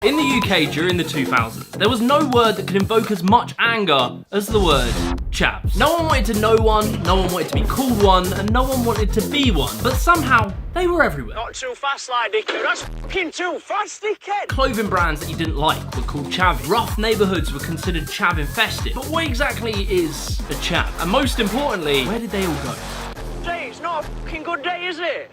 In the UK during the 2000s, there was no word that could invoke as much anger as the word chavs. No one wanted to know one, no one wanted to be called one, and no one wanted to be one. But somehow, they were everywhere. Not too fast, like dickhead. That's fucking too fast, dickhead. Clothing brands that you didn't like were called chavvy. Rough neighbourhoods were considered chav infested. But what exactly is a chav? And most importantly, where did they all go? Hey, it's not a fucking good day, is it?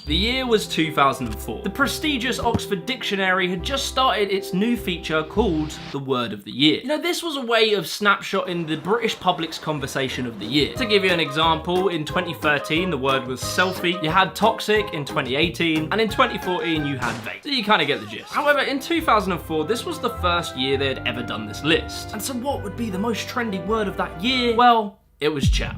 The year was 2004. The prestigious Oxford Dictionary had just started its new feature called the Word of the Year. You know, this was a way of snapshotting the British public's conversation of the year. To give you an example, in 2013 the word was selfie, you had toxic in 2018, and in 2014 you had vape. So you kind of get the gist. However, in 2004, this was the first year they had ever done this list. And so what would be the most trendy word of that year? Well, it was chav.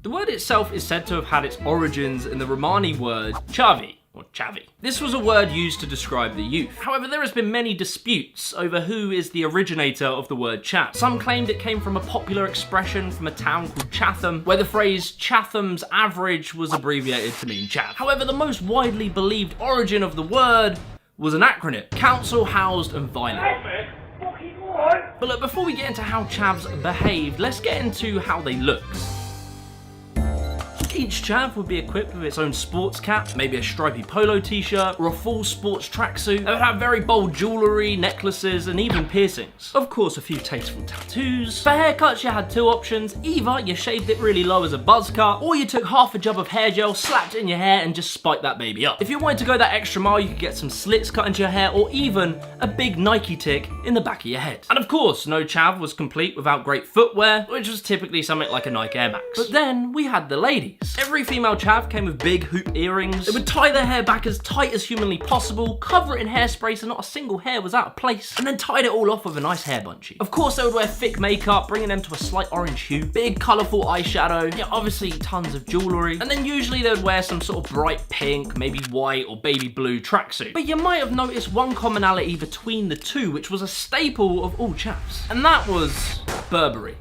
The word itself is said to have had its origins in the Romani word chavi, or chavi. This was a word used to describe the youth. However, there has been many disputes over who is the originator of the word chav. Some claimed it came from a popular expression from a town called Chatham, where the phrase Chatham's average was abbreviated to mean chav. However, the most widely believed origin of the word was an acronym: Council, Housed and Violent. But look, before we get into how chavs behaved, let's get into how they looked. Each chav would be equipped with its own sports cap, maybe a stripy polo t-shirt, or a full sports tracksuit. They would have very bold jewellery, necklaces, and even piercings. Of course, a few tasteful tattoos. For haircuts, you had two options. Either you shaved it really low as a buzz cut, or you took half a job of hair gel, slapped it in your hair, and just spiked that baby up. If you wanted to go that extra mile, you could get some slits cut into your hair, or even a big Nike tick in the back of your head. And of course, no chav was complete without great footwear, which was typically something like a Nike Air Max. But then we had the ladies. Every female chav came with big hoop earrings. They would tie their hair back as tight as humanly possible, cover it in hairspray so not a single hair was out of place, and then tied it all off with a nice hair bungee. Of course, they would wear thick makeup, bringing them to a slight orange hue, big colourful eyeshadow, yeah, obviously tons of jewellery, and then usually they would wear some sort of bright pink, maybe white or baby blue tracksuit. But you might have noticed one commonality between the two, which was a staple of all chavs, and that was Burberry.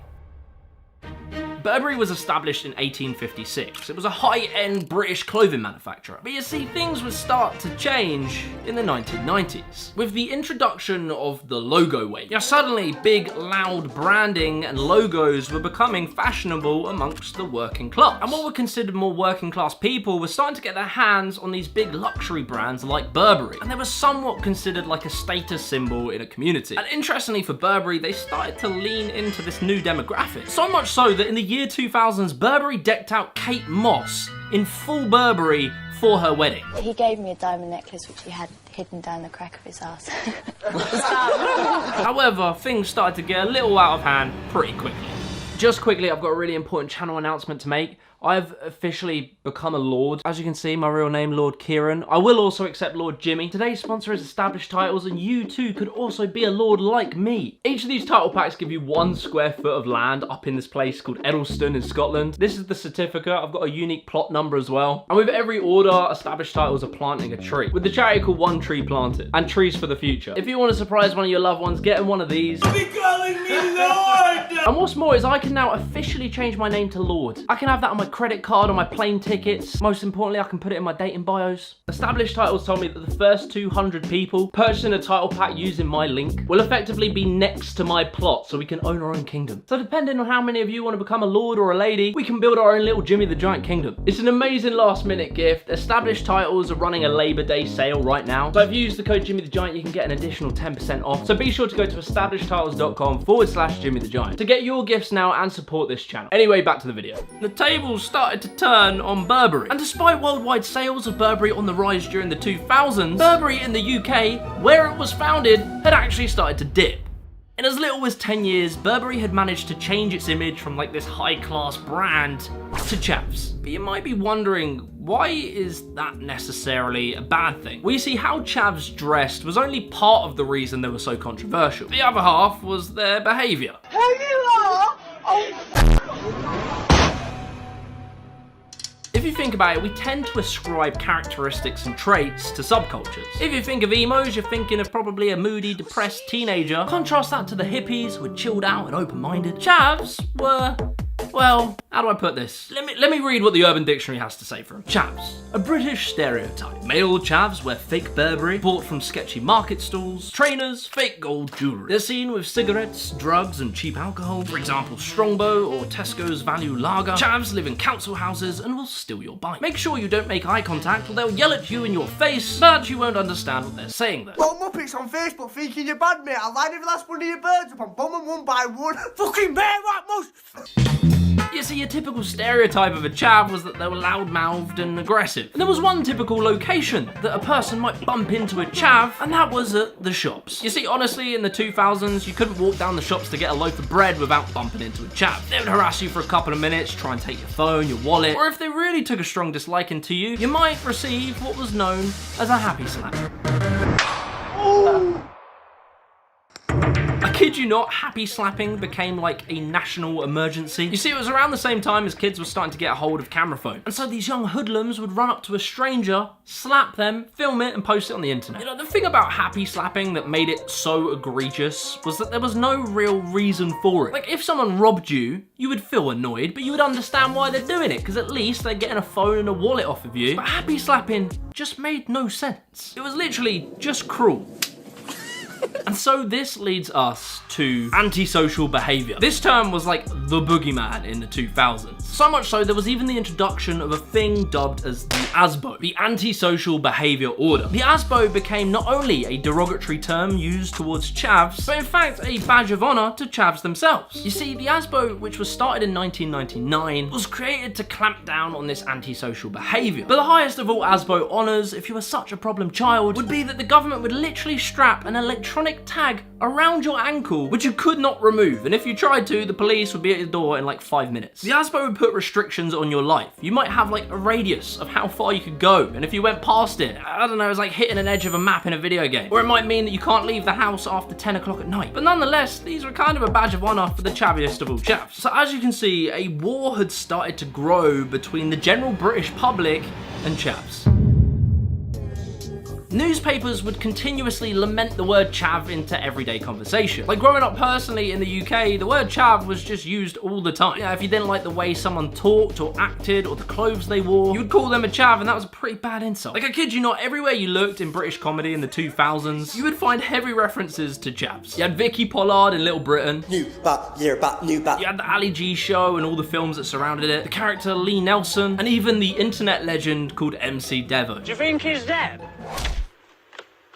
Burberry was established in 1856. It was a high-end British clothing manufacturer. But you see, things would start to change in the 1990s with the introduction of the logo wave. Now, suddenly, big, loud branding and logos were becoming fashionable amongst the working class. And what were considered more working class people were starting to get their hands on these big luxury brands like Burberry. And they were somewhat considered like a status symbol in a community. And interestingly for Burberry, they started to lean into this new demographic. So much so that in the year 2000s, Burberry decked out Kate Moss in full Burberry for her wedding. He gave me a diamond necklace which he had hidden down the crack of his ass. However, things started to get a little out of hand pretty quickly. Just quickly, I've got a really important channel announcement to make. I've officially become a Lord. As you can see, my real name, Lord Kieran. I will also accept Lord Jimmy. Today's sponsor is Established Titles, and you too could also be a Lord like me. Each of these title packs give you 1 square foot of land up in this place called Edelston in Scotland. This is the certificate. I've got a unique plot number as well. And with every order, Established Titles are planting a tree, with the charity called One Tree Planted, and Trees for the Future. If you want to surprise one of your loved ones, get them one of these. Be calling me Lord! And what's more is I can now officially change my name to Lord. I can have that on my credit card, on my plane tickets. Most importantly, I can put it in my dating bios. Established Titles told me that the first 200 people purchasing a title pack using my link will effectively be next to my plot, so we can own our own kingdom. So depending on how many of you want to become a lord or a lady, we can build our own little Jimmy the Giant kingdom. It's an amazing last minute gift. Established Titles are running a Labor Day sale right now. So if you use the code Jimmy the Giant, you can get an additional 10% off. So be sure to go to establishedtitles.com/Jimmy the Giant to get your gifts now and support this channel. Anyway, back to the video. The tables started to turn on Burberry. And despite worldwide sales of Burberry on the rise during the 2000s, Burberry in the UK, where it was founded, had actually started to dip. In as little as 10 years, Burberry had managed to change its image from like this high-class brand to chavs. But you might be wondering, why is that necessarily a bad thing? Well, you see, how chavs dressed was only part of the reason they were so controversial. The other half was their behaviour. Here you are! If you think about it, we tend to ascribe characteristics and traits to subcultures. If you think of emos, you're thinking of probably a moody, depressed teenager. Contrast that to the hippies who were chilled out and open-minded. Chavs were Well, how do I put this? Let me read what the Urban Dictionary has to say for him. Chavs. A British stereotype. Male chavs wear fake Burberry, bought from sketchy market stalls. Trainers, fake gold jewellery. They're seen with cigarettes, drugs and cheap alcohol. For example, Strongbow or Tesco's Value Lager. Chavs live in council houses and will steal your bike. Make sure you don't make eye contact or they'll yell at you in your face, but you won't understand what they're saying though. Well, Muppets on Facebook thinking you're bad, mate. I'll line every last one of your birds up and bomb them one by one. Fucking bear rat mus! You see, a typical stereotype of a chav was that they were loud-mouthed and aggressive. And there was one typical location that a person might bump into a chav, and that was at the shops. You see, honestly, in the 2000s, you couldn't walk down the shops to get a loaf of bread without bumping into a chav. They would harass you for a couple of minutes, try and take your phone, your wallet, or if they really took a strong disliking to you, you might receive what was known as a happy slap. I kid you not, happy slapping became like a national emergency. You see, it was around the same time as kids were starting to get a hold of camera phones. And so these young hoodlums would run up to a stranger, slap them, film it, and post it on the internet. You know, the thing about happy slapping that made it so egregious was that there was no real reason for it. Like, if someone robbed you, you would feel annoyed, but you would understand why they're doing it, because at least they're getting a phone and a wallet off of you. But happy slapping just made no sense. It was literally just cruel. And so this leads us to antisocial behaviour. This term was like the boogeyman in the 2000s. So much so, there was even the introduction of a thing dubbed as the ASBO, the Antisocial Behaviour Order. The ASBO became not only a derogatory term used towards chavs, but in fact a badge of honour to chavs themselves. You see, the ASBO, which was started in 1999, was created to clamp down on this antisocial behaviour. But the highest of all ASBO honours, if you were such a problem child, would be that the government would literally strap an electronic tag around your ankle, which you could not remove, and if you tried to, the police would be at your door in like 5 minutes. The ASBO would put restrictions on your life. You might have like a radius of how far you could go, and if you went past it, I don't know, it's like hitting an edge of a map in a video game. Or it might mean that you can't leave the house after 10 o'clock at night. But nonetheless, these were kind of a badge of honour for the chaviest of all chavs. So as you can see, a war had started to grow between the general British public and chavs. Newspapers would continuously lament the word chav into everyday conversation. Like growing up personally in the UK, the word chav was just used all the time. Yeah, if you didn't like the way someone talked or acted or the clothes they wore, you would call them a chav, and that was a pretty bad insult. Like, I kid you not, everywhere you looked in British comedy in the 2000s, you would find heavy references to chavs. You had Vicky Pollard in Little Britain. New bat, year bat, new bat. You had the Ali G show and all the films that surrounded it. The character Lee Nelson, and even the internet legend called MC Devo. Do you think he's dead?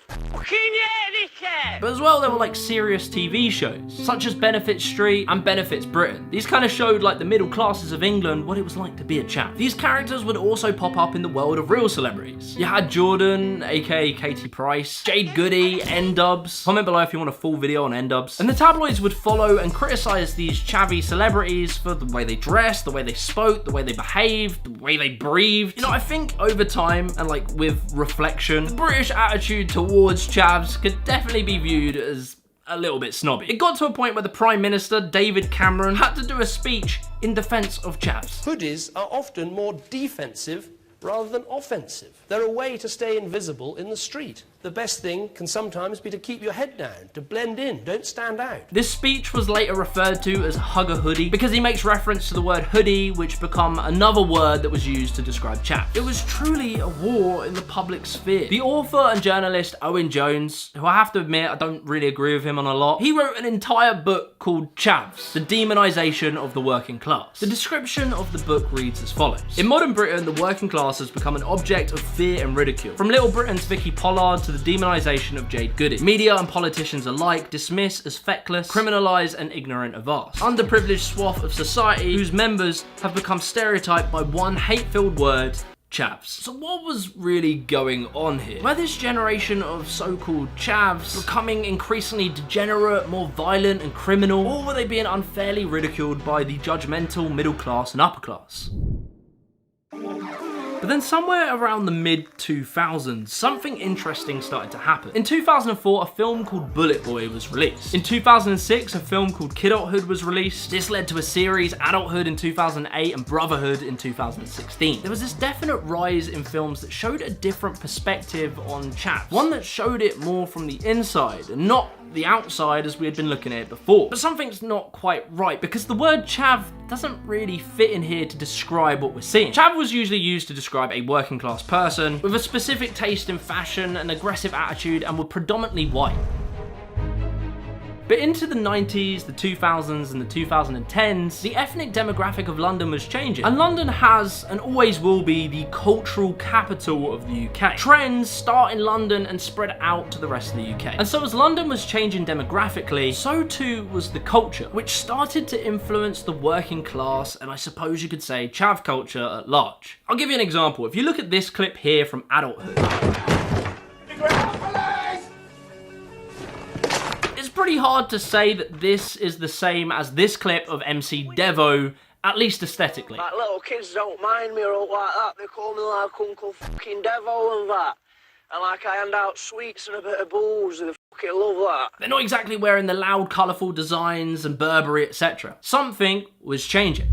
Fucking yeah, dickhead! But as well, there were like serious TV shows, such as Benefit Street and Benefits Britain. These kind of showed like the middle classes of England what it was like to be a chav. These characters would also pop up in the world of real celebrities. You had Jordan, aka Katie Price, Jade Goody, N-Dubs. Comment below if you want a full video on N-Dubs. And the tabloids would follow and criticize these chavvy celebrities for the way they dressed, the way they spoke, the way they behaved, the way they breathed. You know, I think over time and like with reflection, the British attitude towards chavs could definitely be viewed as a little bit snobby. It got to a point where the Prime Minister, David Cameron, had to do a speech in defense of chavs. Hoodies are often more defensive rather than offensive. They're a way to stay invisible in the street. The best thing can sometimes be to keep your head down, to blend in, don't stand out. This speech was later referred to as hug a hoodie because he makes reference to the word hoodie, which became another word that was used to describe chavs. It was truly a war in the public sphere. The author and journalist Owen Jones, who I have to admit I don't really agree with him on a lot, he wrote an entire book called Chavs, the demonization of the working class. The description of the book reads as follows. In modern Britain, the working class has become an object of fear and ridicule. From Little Britain's Vicky Pollard to the demonization of Jade Goody. Media and politicians alike dismiss as feckless, criminalize and ignorant of vast, underprivileged swath of society whose members have become stereotyped by one hate-filled word, chavs. So what was really going on here? Were this generation of so-called chavs becoming increasingly degenerate, more violent and criminal, or were they being unfairly ridiculed by the judgmental middle class and upper class? But then somewhere around the mid-2000s, something interesting started to happen. In 2004, a film called Bullet Boy was released. In 2006, a film called Kidulthood was released. This led to a series, Adulthood in 2008 and Brotherhood in 2016. There was this definite rise in films that showed a different perspective on chavs. One that showed it more from the inside and not the outside as we had been looking at it before. But something's not quite right, because the word chav doesn't really fit in here to describe what we're seeing. Chav was usually used to describe a working class person with a specific taste in fashion, an aggressive attitude, and were predominantly white. But into the 90s, the 2000s, and the 2010s, the ethnic demographic of London was changing. And London has, and always will be, the cultural capital of the UK. Trends start in London and spread out to the rest of the UK. And so as London was changing demographically, so too was the culture, which started to influence the working class, and I suppose you could say chav culture at large. I'll give you an example. If you look at this clip here from Adulthood, it's pretty hard to say that this is the same as this clip of MC Devo, at least aesthetically. Like, little kids don't mind me or all like that. They call me like Uncle fucking Devo and that. And like I hand out sweets and a bit of booze and they fucking love that. They're not exactly wearing the loud, colourful designs and Burberry, etc. Something was changing.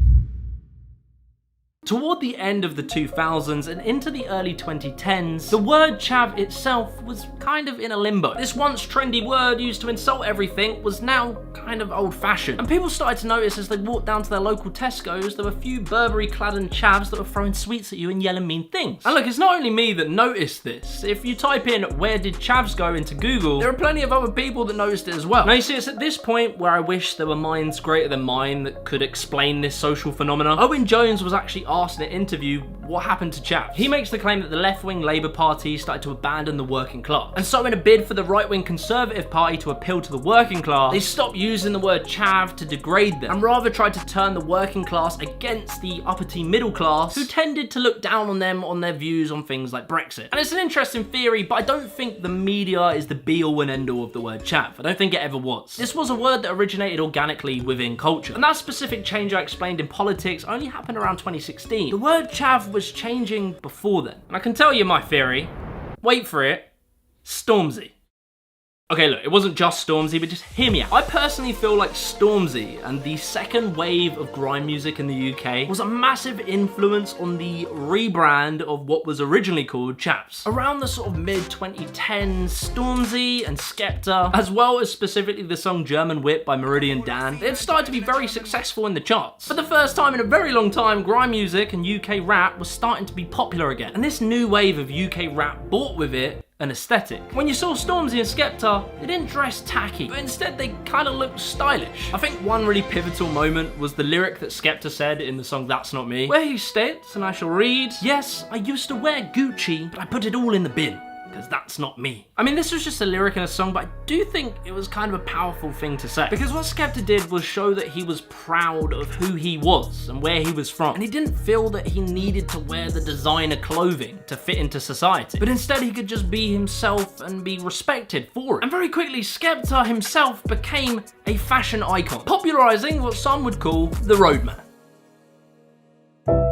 Toward the end of the 2000s and into the early 2010s, the word chav itself was kind of in a limbo. This once trendy word used to insult everything was now kind of old-fashioned. And people started to notice as they walked down to their local Tesco's, there were a few Burberry-clad chavs that were throwing sweets at you and yelling mean things. And look, it's not only me that noticed this. If you type in "where did chavs go" into Google, there are plenty of other people that noticed it as well. Now you see, it's at this point where I wish there were minds greater than mine that could explain this social phenomenon. Owen Jones was actually asked in an interview what happened to chavs. He makes the claim that the left-wing Labour Party started to abandon the working class. And so in a bid for the right-wing Conservative Party to appeal to the working class, they stopped using the word chav to degrade them and rather tried to turn the working class against the uppity middle class, who tended to look down on them on their views on things like Brexit. And it's an interesting theory, but I don't think the media is the be-all and end-all of the word chav. I don't think it ever was. This was a word that originated organically within culture. And that specific change I explained in politics only happened around 2016. The word chav was changing before then. And I can tell you my theory. Wait for it. Stormzy. Okay, look, it wasn't just Stormzy, but just hear me out. I personally feel like Stormzy and the second wave of grime music in the UK was a massive influence on the rebrand of what was originally called chavs. Around the sort of mid-2010s, Stormzy and Skepta, as well as specifically the song German Whip by Meridian Dan, they had started to be very successful in the charts. For the first time in a very long time, grime music and UK rap was starting to be popular again. And this new wave of UK rap brought with it an aesthetic. When you saw Stormzy and Skepta, they didn't dress tacky, but instead they kind of looked stylish. I think one really pivotal moment was the lyric that Skepta said in the song That's Not Me, where he states, and I shall read, "Yes, I used to wear Gucci, but I put it all in the bin, because that's not me." I mean, this was just a lyric in a song, but I do think it was kind of a powerful thing to say. Because what Skepta did was show that he was proud of who he was and where he was from. And he didn't feel that he needed to wear the designer clothing to fit into society. But instead he could just be himself and be respected for it. And very quickly, Skepta himself became a fashion icon, popularizing what some would call the roadman.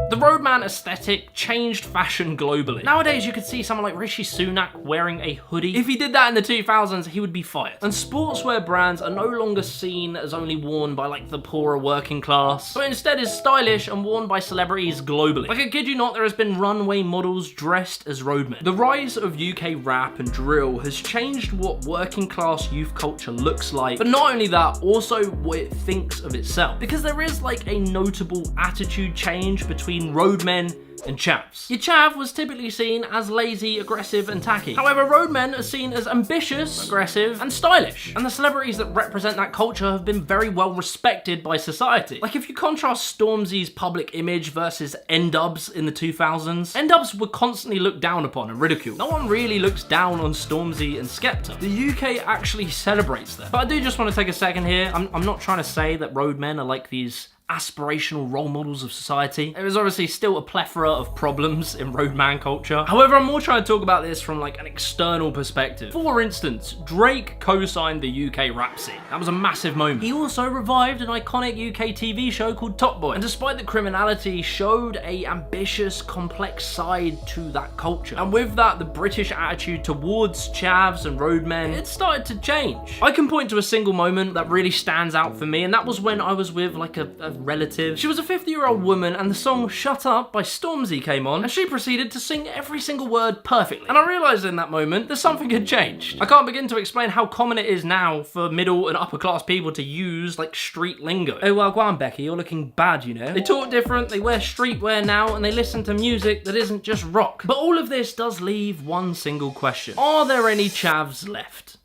The roadman aesthetic changed fashion globally. Nowadays, you could see someone like Rishi Sunak wearing a hoodie. If he did that in the 2000s, he would be fired. And sportswear brands are no longer seen as only worn by like the poorer working class, but instead is stylish and worn by celebrities globally. Like, I kid you not, there has been runway models dressed as roadmen. The rise of UK rap and drill has changed what working class youth culture looks like, but not only that, also what it thinks of itself. Because there is like a notable attitude change between roadmen and chavs. Your chav was typically seen as lazy, aggressive, and tacky. However, roadmen are seen as ambitious, aggressive, and stylish. And the celebrities that represent that culture have been very well respected by society. Like, if you contrast Stormzy's public image versus N-Dubs in the 2000s, N-Dubs were constantly looked down upon and ridiculed. No one really looks down on Stormzy and Skepta. The UK actually celebrates them. But I do just want to take a second here. I'm not trying to say that roadmen are like these aspirational role models of society. There is obviously still a plethora of problems in roadman culture. However, I'm more trying to talk about this from like an external perspective. For instance, Drake co-signed the UK rap scene. That was a massive moment. He also revived an iconic UK TV show called Top Boy. And despite the criminality, showed a ambitious, complex side to that culture. And with that, the British attitude towards chavs and roadmen, it started to change. I can point to a single moment that really stands out for me, and that was when I was with like a relative. She was a 50-year-old woman, and the song Shut Up by Stormzy came on, and she proceeded to sing every single word perfectly. And I realised in that moment that something had changed. I can't begin to explain how common it is now for middle and upper class people to use like street lingo. Oh well, go on Becky, you're looking bad, you know. They talk different, they wear streetwear now, and they listen to music that isn't just rock. But all of this does leave one single question. Are there any chavs left?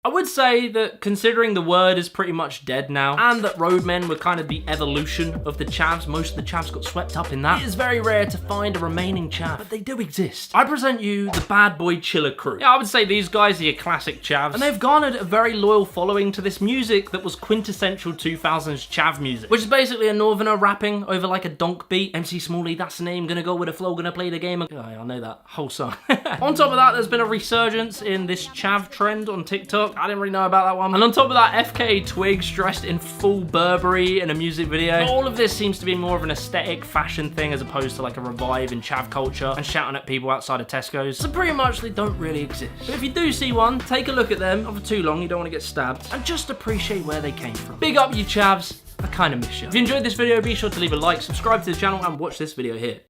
I would say that considering the word is pretty much dead now, and that roadmen were kind of the evolution of the chavs, most of the chavs got swept up in that, it is very rare to find a remaining chav, but they do exist. I present you the Bad Boy Chiller crew. Yeah, I would say these guys are your classic chavs, and they've garnered a very loyal following to this music that was quintessential 2000s chav music, which is basically a northerner rapping over like a donk beat. MC Smalley, that's the name, gonna go with the flow, gonna play the game. Oh, I know that whole song. On top of that, there's been a resurgence in this chav trend on TikTok. I didn't really know about that one. And on top of that, FK Twigs dressed in full Burberry in a music video. But all of this seems to be more of an aesthetic fashion thing as opposed to like a revive in chav culture and shouting at people outside of Tesco's. So pretty much they don't really exist. But if you do see one, take a look at them. Not for too long, you don't want to get stabbed. And just appreciate where they came from. Big up you chavs. I kind of miss you. If you enjoyed this video, be sure to leave a like, subscribe to the channel, and watch this video here.